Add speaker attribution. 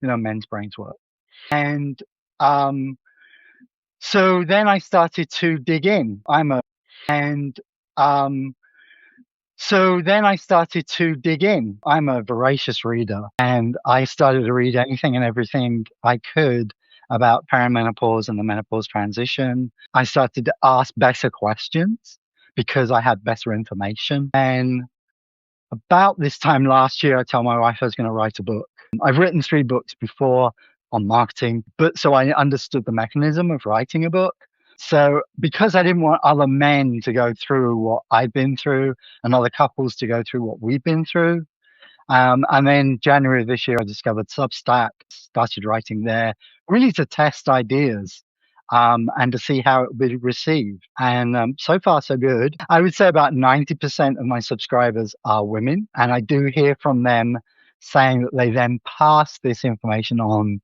Speaker 1: men's brains work. And um, so then I started to dig in. And um, so then I started to dig in. I'm a voracious reader, and I started to read anything and everything I could about perimenopause and the menopause transition. I started to ask better questions because I had better information. And about this time last year, I told my wife I was going to write a book. I've written 3 books before on marketing, but so I understood the mechanism of writing a book. So because I didn't want other men to go through what I've been through and other couples to go through what we've been through, and then January of this year, I discovered Substack, started writing there, really to test ideas and to see how it would be received. And so far, so good. I would say about 90% of my subscribers are women, and I do hear from them saying that they then pass this information on